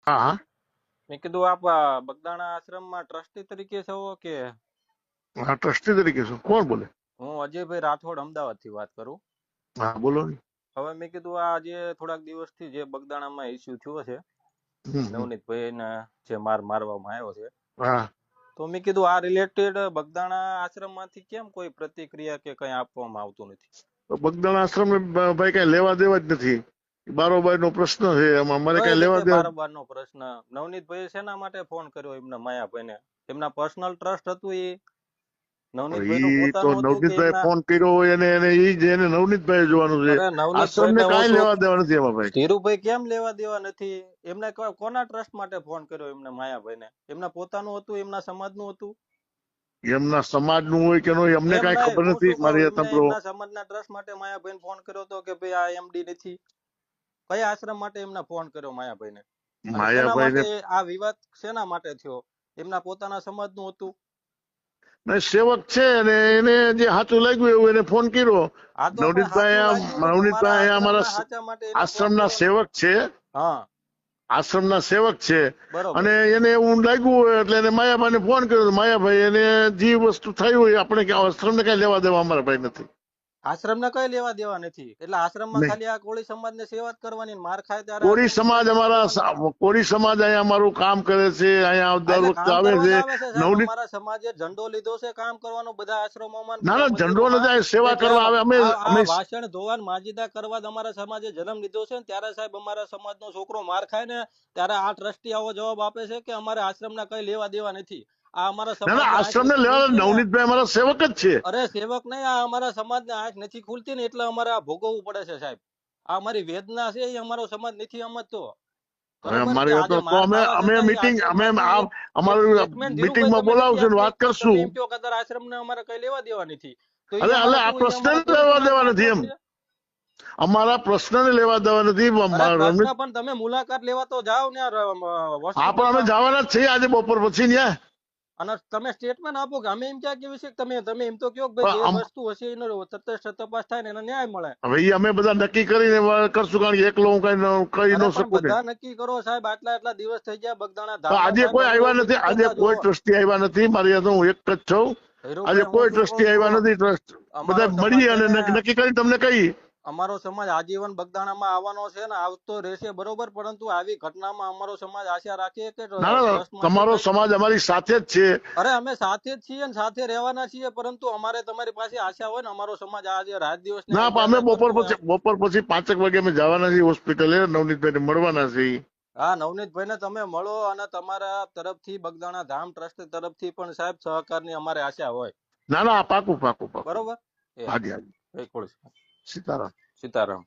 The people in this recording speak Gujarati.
હા હા. મેં કીધું આપ બગદાણા આશ્રમમાં ટ્રસ્ટી તરીકે છો કે? હા, ટ્રસ્ટી તરીકે છું. કોણ બોલે? હું અજયભાઈ રાઠોડ અમદાવાદ થી વાત કરું. હા, બોલો ને. હવે મેં કીધું આ જે થોડાક દિવસથી જે બગદાણામાં ઇસ્યુ થયો છે, નવનીતભાઈ ને જે મારવામાં આવ્યો છે, હા. તો મેં કીધું આ રિલેટેડ બગદાણા આશ્રમ માંથી કેમ કોઈ પ્રતિક્રિયા કે કઈ આપવામાં આવતું નથી? બગદાણા આશ્રમ ભાઈ કઈ લેવા દેવા જ નથી. બારોબાર નો પ્રશ્ન છે, એમાં અમારે કઈ કઈ લેવા રીતે દેવા. બારોબાર નો પ્રશ્ન? નવનીતભાઈ શેના માટે ફોન કર્યો એમના માયાભાઈને? એમના પર્સનલ ટ્રસ્ટ હતું એ? નવનીતભાઈ નું ઈ તો પોતાનું હતું કે નવનીતભાઈ એમના? ફોન કર્યો હોય એને ઈ જ એને નવનીતભાઈ જોવાનું છે. અરે આશ્રમ નવનીતભાઈ ને ને હું કાંઈ શું, લેવા દેવા નથી એમાં ભાઈ. ધીરુભાઈ કેમ લેવા દેવા નથી? એમને કોના ટ્રસ્ટ માટે ફોન કર્યો એમને માયાભાઈ ને? એમના પોતાનું હતું, એમના સમાજ નું હતું? એમના સમાજ નું હોય કે નહીં અમને એમ કઈ નહીં, ખબર હું નથી. શું કહું, મારી એમને સાંભળો. એમના સમાજના ટ્રસ્ટ માટે માયાભાઈ ફોન કર્યો હતો કે ભાઈ આ એમડી નથી? કયા આશ્રમ માટે એમને ફોન કર્યો માયાભાઈ ને? અને શેના માયાભાઈ માટે ને આ વિવાદ શેના માટે થયો? એમના પોતાના સમાજ નું હતું? સેવક છે અને એને જે સાચું લાગ્યું એવું એને ફોન કર્યો. આ તો પણ સાચું લાગ્યું ને તો મારા નવનીતભાઈ અમારા આશ્રમના સાચા માટે એને ફોન આશ્રમના કર્યો ને. સેવક છે. હા, આશ્રમના સેવક છે. બરોબર. અને એને એવું લાગ્યું હોય એટલે એને માયાભાઈને ફોન કર્યો. માયાભાઈ એને જે વસ્તુ થઈ હોય આપણે આશ્રમને કઈ લેવા દેવા અમારા ભાઈ નથી. આશ્રમ ને કઈ લેવા દેવા નથી. એટલે આશ્રમમાં નહીં. ખાલી આ કોળી સમાજ ને સેવા જ કરવાની, માર ખાય ત્યારે કોળી આશ્રમ સમાજ છોડીને વહી જવાનું. કોળી સમાજ અહીંયા અમારું કામ કરે છે. અહીંયા દર એટલે વખતે કામ આવે કરવા છે. જ આવે છે સાહેબ. નવનીત અમારા સમાજે ઝંડો લીધો છે કામ કરવાનો બધા આશ્રમોમાં ને ના બધા ના ઝંડો મંદિરોમાં, નથી સેવા કે કરવા આવે. અમે આ અમે વાસણ ધોવાન માજીદા કરવા જ અમારા સમાજે જન્મ લીધો છે ને ત્યારે સાહેબ અમારા સમાજનો છોકરો માર ખાય ને ત્યારે આ ટ્રસ્ટી આવો જવાબ આપે છે કે અમારે આશ્રમના કઈ લેવા દેવા નથી. આ અમારા ના ના સમાજની આંખ આશ્રમને નથી લેવા ખુલતી ને. નવનીતભાઈ અમારા સેવક જ છે. અરે સેવક નહીં, આ અમારા સમાજને આંખ નથી ખુલતી ને એટલે અમારે આ ભોગવવું પડે છે સાહેબ. આ અમારી વેદના છે, એ અમારો સમાજ નથી સમજતો. બરોબર કે અમારી આજે તો માર અમે ખાવા અમે છતાં મીટિંગ અમે આશ્રમમાંથી અમારું એક મિનિટ ધીરુભાઈ, મીટિંગમાં તમે નથી બોલાવશું ને આપની વાત પણ તમે કરશું. એમ કહો કે તારા આશ્રમને અમારે કઈ લેવા દેવા નથી, તો એ અરે અમારે આ શું, એ પ્રશ્ન અમારા કોળી લેવા દેવા સમાજના નથી એમ. ટ્રસ્ટ છે? અમારા પ્રશ્નને લેવા દેવા નથી. અરે પ્રશ્ન પણ તમે મુલાકાત લેવા તો જાઓ ને હા પણ અમે હોસ્પિટલમાં, જવાના જ છીએ આજે બપોર પછી ત્યાં. અને તમે સ્ટેટમેન્ટ આપો કે અમે એમ ક્યાં કેવી છે. તમે એમ તો કહો કે ભાઈ જે વસ્તુ હશે એનો તટસ્થ તપાસ થાય ને એને ન્યાય મળે. હવે એ અમે બધા નક્કી કરીને કરશું કારણ કે એકલો હું કઈ કહી ન અરે પણ શકું ને. બધા નક્કી કરો સાહેબ. આટલા દિવસ થઈ ગયા બગદાણા તો ધામમાં આજે સાહેબ, કોઈ અમે આવ્યા એવું નથી. બધું આજે કહેતા જો કોઈ ટ્રસ્ટી આવ્યા નથી. મારી હાથે હું એક જ છું. આજે ધીરુભાઈ, હું કોઈ શું કઉ ટ્રસ્ટી આવ્યા છું, નથી. ટ્રસ્ટ બધા અમારો સમાજ મળીએ છે અને ને, નક્કી કરી તમને કહી. અમારો સમાજ આજીવન બગદાણામાં આવવાનો છે ને આવતો રહેશે, બરોબર. પરંતુ આવી ઘટનામાં અમારો સમાજ આશા રાખીએ કે ના ના ટ્રસ્ટ માંથી તમારો કઈ. સમાજ અમારી સાથે જ છે. અરે અમે સાથે જ છીએ ને સાથે રહેવાના છીએ, પરંતુ અમારે તમારી પાસે આશા હોય ને. અમારો સમાજ આજે રાત દિવસ ને ના પણ અમે ઇજાગ્રસ્ત થતું હોય. બપોર પછી 5 વાગે અમે જવાના છીએ હોસ્પિટલે. નવનીતભાઈ ને મળવાના છીએ. હા, નવનીતભાઈ ને તમે મળો, અને તમારા તરફથી બગદાણા ધામ ટ્રસ્ટ તરફથી પણ સાહેબ સહકારની અમારે આશા હોય. ના ના પાકું પાકું પાકું. બરોબર. એ હાજી હાજી. જય ખોડલ. સીતારામ. સીતારામ.